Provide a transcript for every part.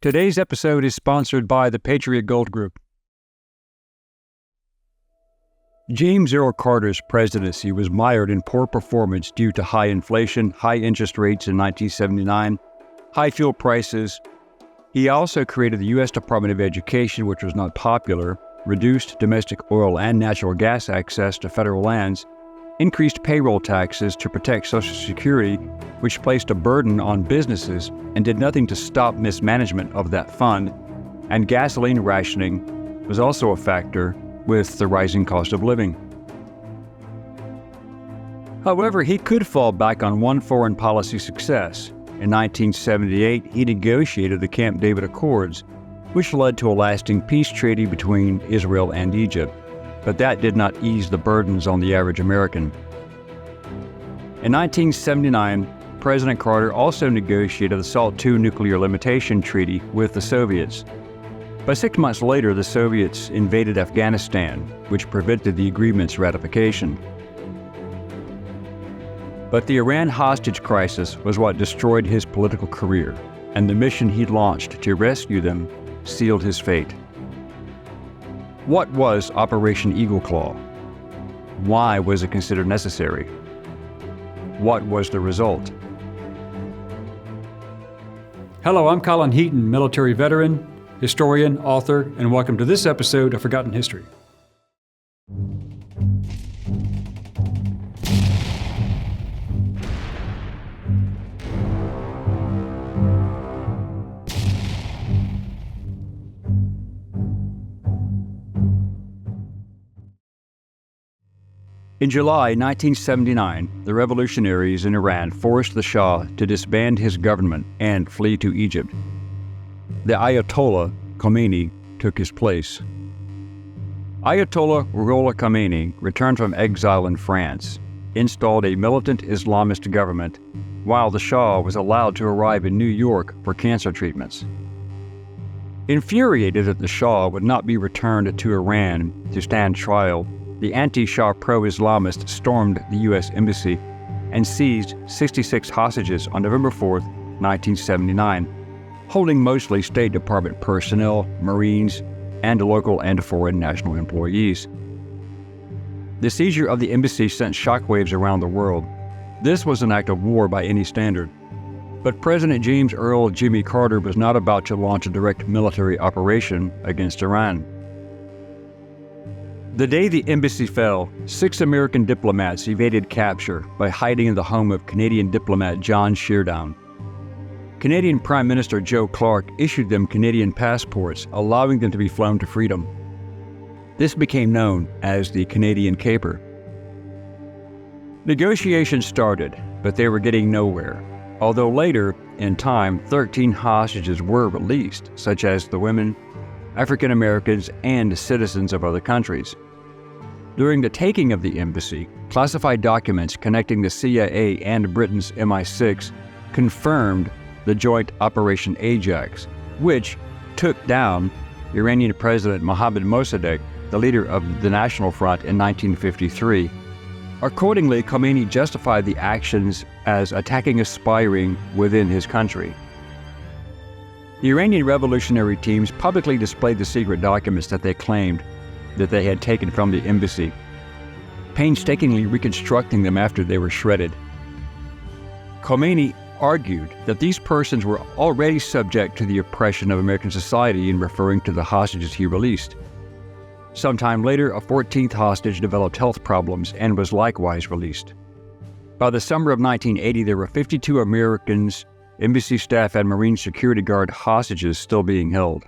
Today's episode is sponsored by the Patriot Gold Group. James Earl Carter's presidency was mired in poor performance due to high inflation, high interest rates in 1979, high fuel prices. He also created the U.S. Department of Education, which was not popular, reduced domestic oil and natural gas access to federal lands, increased payroll taxes to protect Social Security, which placed a burden on businesses and did nothing to stop mismanagement of that fund, and gasoline rationing was also a factor with the rising cost of living. However, he could fall back on one foreign policy success. In 1978, he negotiated the Camp David Accords, which led to a lasting peace treaty between Israel and Egypt. But that did not ease the burdens on the average American. In 1979, President Carter also negotiated the SALT II nuclear limitation treaty with the Soviets. But 6 months later, the Soviets invaded Afghanistan, which prevented the agreement's ratification. But the Iran hostage crisis was what destroyed his political career, and the mission he launched to rescue them sealed his fate. What was Operation Eagle Claw? Why was it considered necessary? What was the result? Hello, I'm Colin Heaton, military veteran, historian, author, and welcome to this episode of Forgotten History. In July 1979, the revolutionaries in Iran forced the Shah to disband his government and flee to Egypt. The Ayatollah Khomeini took his place. Ayatollah Ruhollah Khomeini returned from exile in France, installed a militant Islamist government, while the Shah was allowed to arrive in New York for cancer treatments. Infuriated that the Shah would not be returned to Iran to stand trial, the anti-Shah pro-Islamists stormed the U.S. Embassy and seized 66 hostages on November 4, 1979, holding mostly State Department personnel, Marines, and local and foreign national employees. The seizure of the embassy sent shockwaves around the world. This was an act of war by any standard. But President James Earl Jimmy Carter was not about to launch a direct military operation against Iran. The day the embassy fell, 6 American diplomats evaded capture by hiding in the home of Canadian diplomat John Sheardown. Canadian Prime Minister Joe Clark issued them Canadian passports, allowing them to be flown to freedom. This became known as the Canadian Caper. Negotiations started, but they were getting nowhere, although later, in time, 13 hostages were released, such as the women, African Americans, and citizens of other countries. During the taking of the embassy, classified documents connecting the CIA and Britain's MI6 confirmed the joint Operation Ajax, which took down Iranian President Mohammad Mossadegh, the leader of the National Front, in 1953. Accordingly, Khomeini justified the actions as attacking a spy ring within his country. The Iranian revolutionary teams publicly displayed the secret documents that they claimed that they had taken from the embassy, painstakingly reconstructing them after they were shredded. Khomeini argued that these persons were already subject to the oppression of American society in referring to the hostages he released. Sometime later, a 14th hostage developed health problems and was likewise released. By the summer of 1980, there were 52 Americans, embassy staff, and Marine security guard hostages still being held.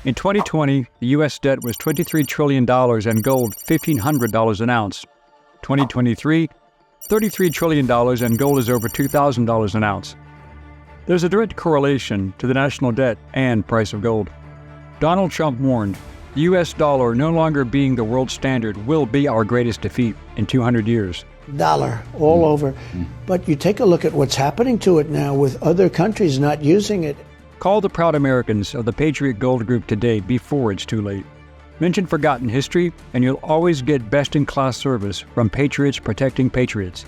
In 2020, the U.S. debt was $23 trillion and gold $1,500 an ounce. 2023, $33 trillion and gold is over $2,000 an ounce. There's a direct correlation to the national debt and price of gold. Donald Trump warned, the U.S. dollar no longer being the world standard will be our greatest defeat in 200 years. Dollar all over. But you take a look at what's happening to it now with other countries not using it. Call the proud Americans of the Patriot Gold Group today before it's too late. Mention Forgotten History and you'll always get best-in-class service from patriots protecting patriots.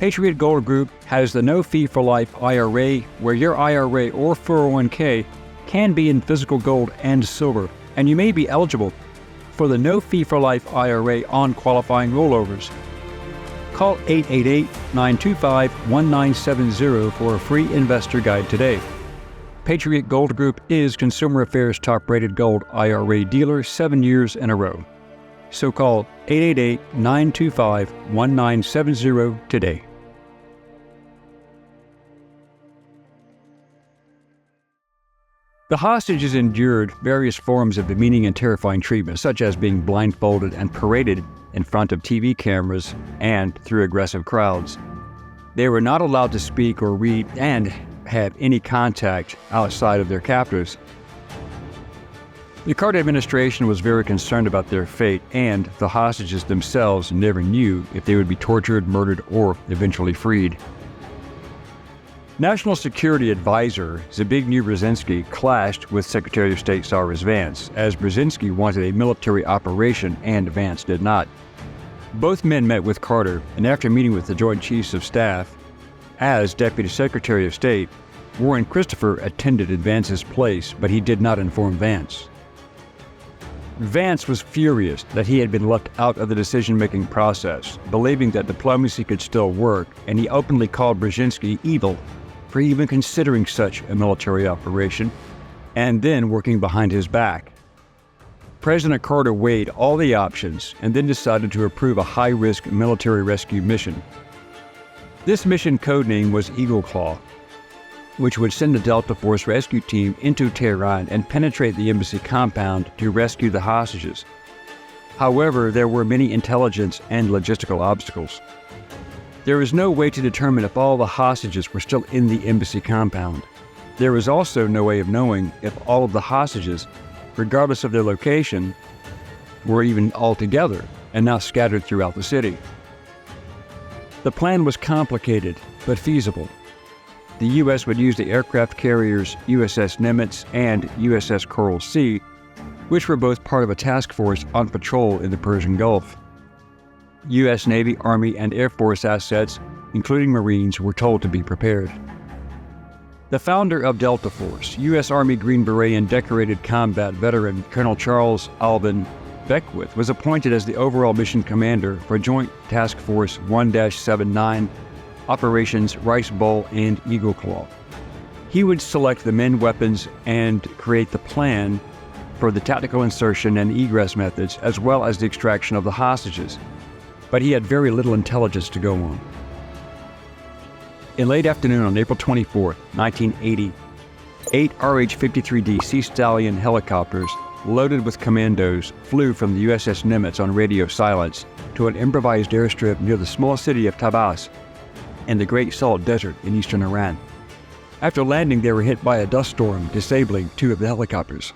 Patriot Gold Group has the No Fee for Life IRA, where your IRA or 401k can be in physical gold and silver, and you may be eligible for the No Fee for Life IRA on qualifying rollovers. Call 888-925-1970 for a free investor guide today. Patriot Gold Group is Consumer Affairs top-rated gold IRA dealer 7 years in a row. So call 888-925-1970 today. The hostages endured various forms of demeaning and terrifying treatment, such as being blindfolded and paraded in front of TV cameras and through aggressive crowds. They were not allowed to speak or read and have any contact outside of their captors. The Carter administration was very concerned about their fate, and the hostages themselves never knew if they would be tortured, murdered, or eventually freed. National Security Advisor Zbigniew Brzezinski clashed with Secretary of State Cyrus Vance, as Brzezinski wanted a military operation and Vance did not. Both men met with Carter, and after meeting with the Joint Chiefs of Staff, as Deputy Secretary of State, Warren Christopher attended in Vance's place, but he did not inform Vance. Vance was furious that he had been left out of the decision-making process, believing that diplomacy could still work, and he openly called Brzezinski evil for even considering such a military operation, and then working behind his back. President Carter weighed all the options and then decided to approve a high-risk military rescue mission. This mission codename was Eagle Claw, which would send a Delta Force rescue team into Tehran and penetrate the embassy compound to rescue the hostages. However, there were many intelligence and logistical obstacles. There was no way to determine if all the hostages were still in the embassy compound. There was also no way of knowing if all of the hostages, regardless of their location, were even all together and now scattered throughout the city. The plan was complicated, but feasible. The U.S. would use the aircraft carriers USS Nimitz and USS Coral Sea, which were both part of a task force on patrol in the Persian Gulf. U.S. Navy, Army, and Air Force assets, including Marines, were told to be prepared. The founder of Delta Force, U.S. Army Green Beret and decorated combat veteran Colonel Charles Alvin Beckwith, was appointed as the overall mission commander for Joint Task Force 1-79, Operations Rice Bowl and Eagle Claw. He would select the men, weapons, and create the plan for the tactical insertion and egress methods, as well as the extraction of the hostages. But he had very little intelligence to go on. In late afternoon on April 24, 1980, 8 RH-53D Sea Stallion helicopters loaded with commandos flew from the USS Nimitz on radio silence to an improvised airstrip near the small city of Tabas in the Great Salt Desert in eastern Iran. After landing, they were hit by a dust storm, disabling 2 of the helicopters.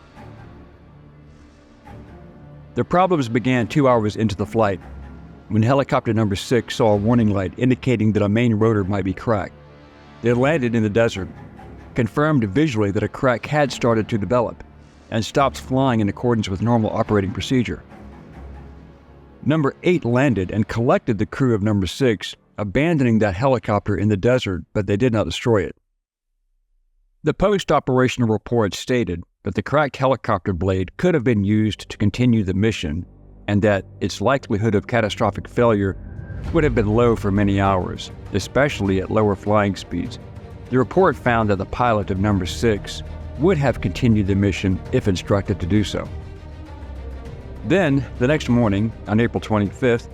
The problems began 2 hours into the flight, when helicopter number 6 saw a warning light indicating that a main rotor might be cracked. They landed in the desert, confirmed visually that a crack had started to develop, and stopped flying in accordance with normal operating procedure. Number 8 landed and collected the crew of number 6, abandoning that helicopter in the desert, but they did not destroy it. The post-operational report stated that the cracked helicopter blade could have been used to continue the mission, and that its likelihood of catastrophic failure would have been low for many hours, especially at lower flying speeds. The report found that the pilot of number 6 would have continued the mission if instructed to do so. Then, the next morning, on April 25th,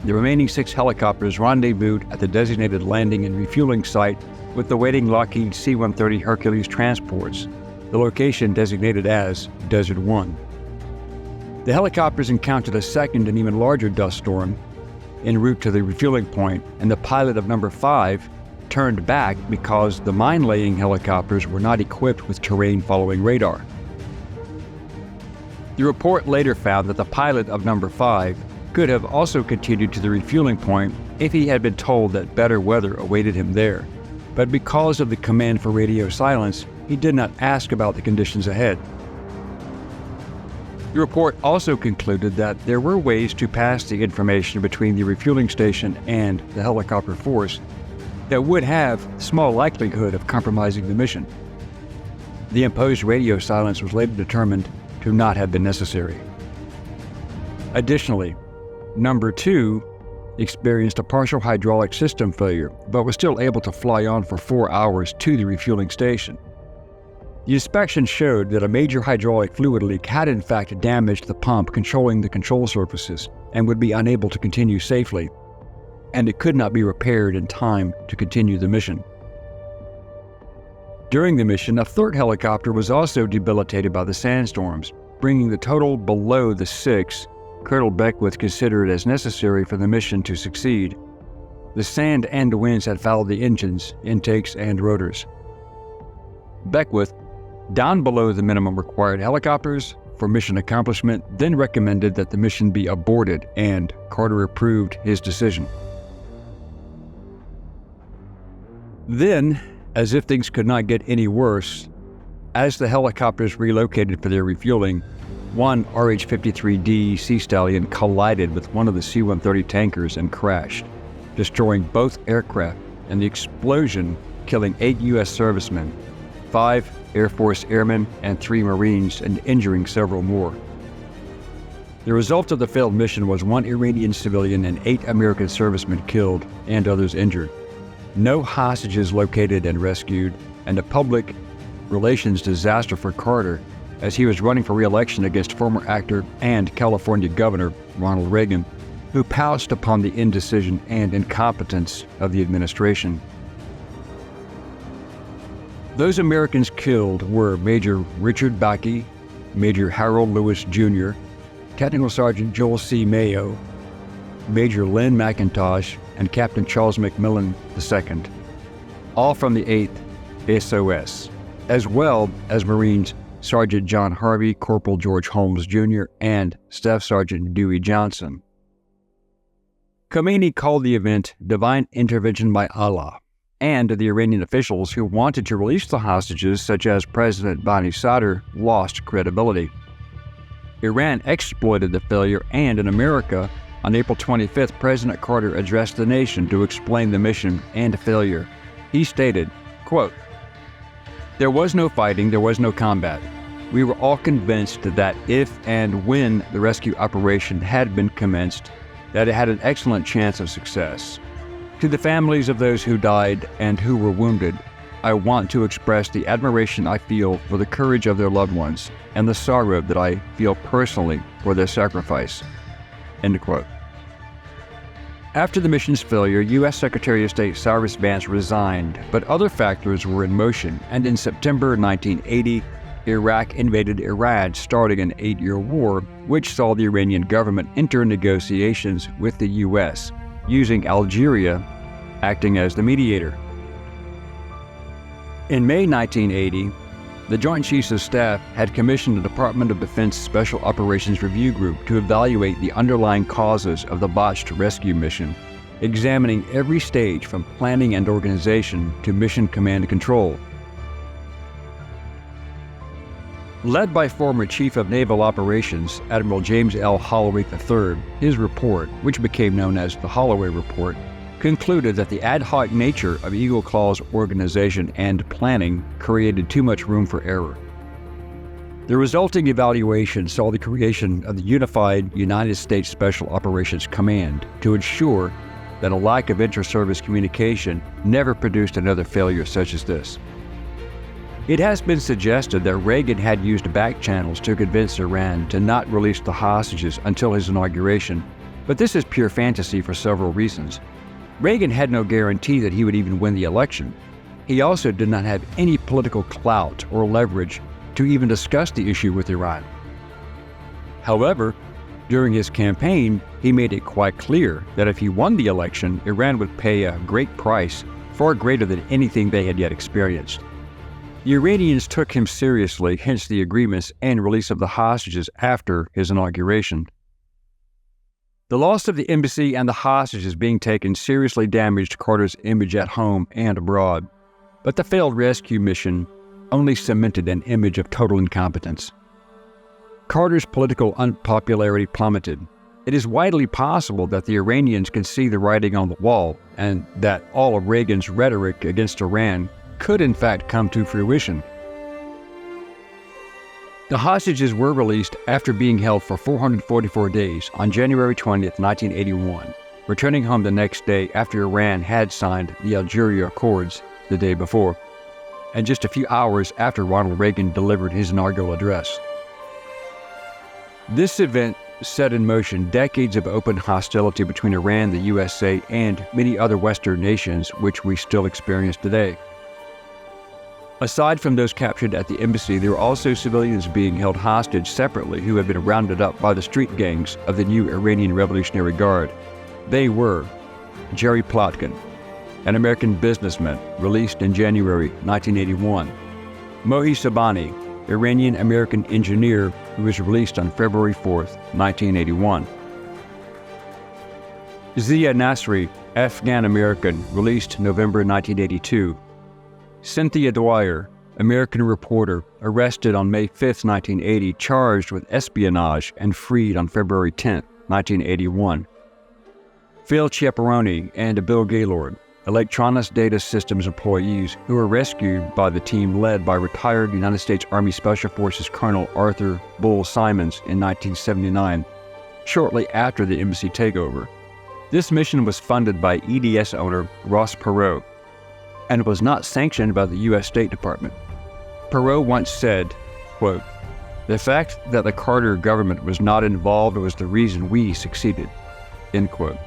the remaining 6 helicopters rendezvoused at the designated landing and refueling site with the waiting Lockheed C-130 Hercules transports, the location designated as Desert 1. The helicopters encountered a second and even larger dust storm en route to the refueling point, and the pilot of number 5 turned back because the mine-laying helicopters were not equipped with terrain-following radar. The report later found that the pilot of number 5 could have also continued to the refueling point if he had been told that better weather awaited him there, but because of the command for radio silence, he did not ask about the conditions ahead. The report also concluded that there were ways to pass the information between the refueling station and the helicopter force that would have small likelihood of compromising the mission. The imposed radio silence was later determined to not have been necessary. Additionally, Number 2 experienced a partial hydraulic system failure, but was still able to fly on for 4 hours to the refueling station. The inspection showed that a major hydraulic fluid leak had in fact damaged the pump controlling the control surfaces and would be unable to continue safely, and it could not be repaired in time to continue the mission. During the mission, a third helicopter was also debilitated by the sandstorms, bringing the total below the 6 Colonel Beckwith considered as necessary for the mission to succeed. The sand and winds had fouled the engines, intakes, and rotors. Beckwith, down below the minimum required helicopters for mission accomplishment, then recommended that the mission be aborted, and Carter approved his decision. Then, as if things could not get any worse, as the helicopters relocated for their refueling, one RH-53D Sea Stallion collided with one of the C-130 tankers and crashed, destroying both aircraft, and the explosion killing 8 U.S. servicemen, 5 Air Force airmen, and 3 Marines, and injuring several more. The result of the failed mission was 1 Iranian civilian and 8 American servicemen killed and others injured. No hostages located and rescued, and a public relations disaster for Carter, as he was running for re-election against former actor and California Governor Ronald Reagan, who pounced upon the indecision and incompetence of the administration. Those Americans killed were Major Richard Bakke, Major Harold Lewis Jr., Technical Sergeant Joel C. Mayo, Major Lynn McIntosh, and Captain Charles McMillan II, all from the 8th SOS, as well as Marines Sergeant John Harvey, Corporal George Holmes Jr., and Staff Sergeant Dewey Johnson. Khomeini called the event divine intervention by Allah, and the Iranian officials who wanted to release the hostages, such as President Bani Sadr, lost credibility. Iran exploited the failure, and in America, on April 25th, President Carter addressed the nation to explain the mission and failure. He stated, quote, "There was no fighting, there was no combat. We were all convinced that if and when the rescue operation had been commenced, that it had an excellent chance of success. To the families of those who died and who were wounded, I want to express the admiration I feel for the courage of their loved ones and the sorrow that I feel personally for their sacrifice." End quote. After the mission's failure, U.S. Secretary of State Cyrus Vance resigned, but other factors were in motion, and in September 1980, Iraq invaded Iran, starting an 8-year war, which saw the Iranian government enter negotiations with the U.S., using Algeria acting as the mediator. In May 1980, the Joint Chiefs of Staff had commissioned the Department of Defense Special Operations Review Group to evaluate the underlying causes of the botched rescue mission, examining every stage from planning and organization to mission command and control. Led by former Chief of Naval Operations, Admiral James L. Holloway III, his report, which became known as the Holloway Report, concluded that the ad hoc nature of Eagle Claw's organization and planning created too much room for error. The resulting evaluation saw the creation of the Unified United States Special Operations Command to ensure that a lack of inter-service communication never produced another failure such as this. It has been suggested that Reagan had used back channels to convince Iran to not release the hostages until his inauguration, but this is pure fantasy for several reasons. Reagan had no guarantee that he would even win the election. He also did not have any political clout or leverage to even discuss the issue with Iran. However, during his campaign, he made it quite clear that if he won the election, Iran would pay a great price, far greater than anything they had yet experienced. The Iranians took him seriously, hence the agreements and release of the hostages after his inauguration. The loss of the embassy and the hostages being taken seriously damaged Carter's image at home and abroad, but the failed rescue mission only cemented an image of total incompetence. Carter's political unpopularity plummeted. It is widely possible that the Iranians could see the writing on the wall and that all of Reagan's rhetoric against Iran could in fact come to fruition. The hostages were released after being held for 444 days on January 20th, 1981, returning home the next day after Iran had signed the Algeria Accords the day before, and just a few hours after Ronald Reagan delivered his inaugural address. This event set in motion decades of open hostility between Iran, the USA, and many other Western nations, which we still experience today. Aside from those captured at the embassy, there were also civilians being held hostage separately who had been rounded up by the street gangs of the new Iranian Revolutionary Guard. They were Jerry Plotkin, an American businessman released in January 1981, Mohi Sabani, Iranian-American engineer who was released on February 4th, 1981, Zia Nasri, Afghan-American, released November 1982, Cynthia Dwyer, American reporter, arrested on May 5, 1980, charged with espionage and freed on February 10, 1981. Phil Chiapparoni and Bill Gaylord, electronics data systems employees who were rescued by the team led by retired United States Army Special Forces Colonel Arthur Bull Simons in 1979, shortly after the embassy takeover. This mission was funded by EDS owner Ross Perot, and was not sanctioned by the U.S. State Department. Perot once said, quote, "The fact that the Carter government was not involved was the reason we succeeded," end quote.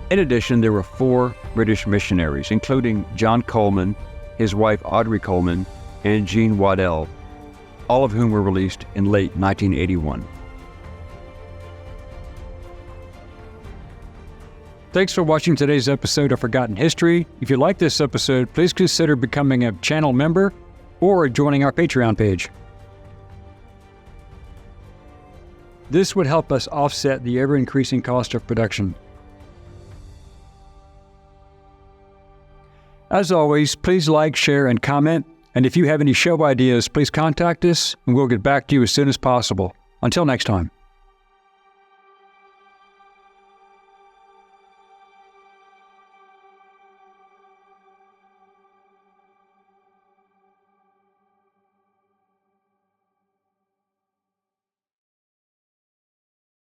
In addition, there were 4 British missionaries, including John Coleman, his wife Audrey Coleman, and Jean Waddell, all of whom were released in late 1981. Thanks for watching today's episode of Forgotten History. If you like this episode, please consider becoming a channel member or joining our Patreon page. This would help us offset the ever-increasing cost of production. As always, please like, share, and comment. And if you have any show ideas, please contact us, and we'll get back to you as soon as possible. Until next time.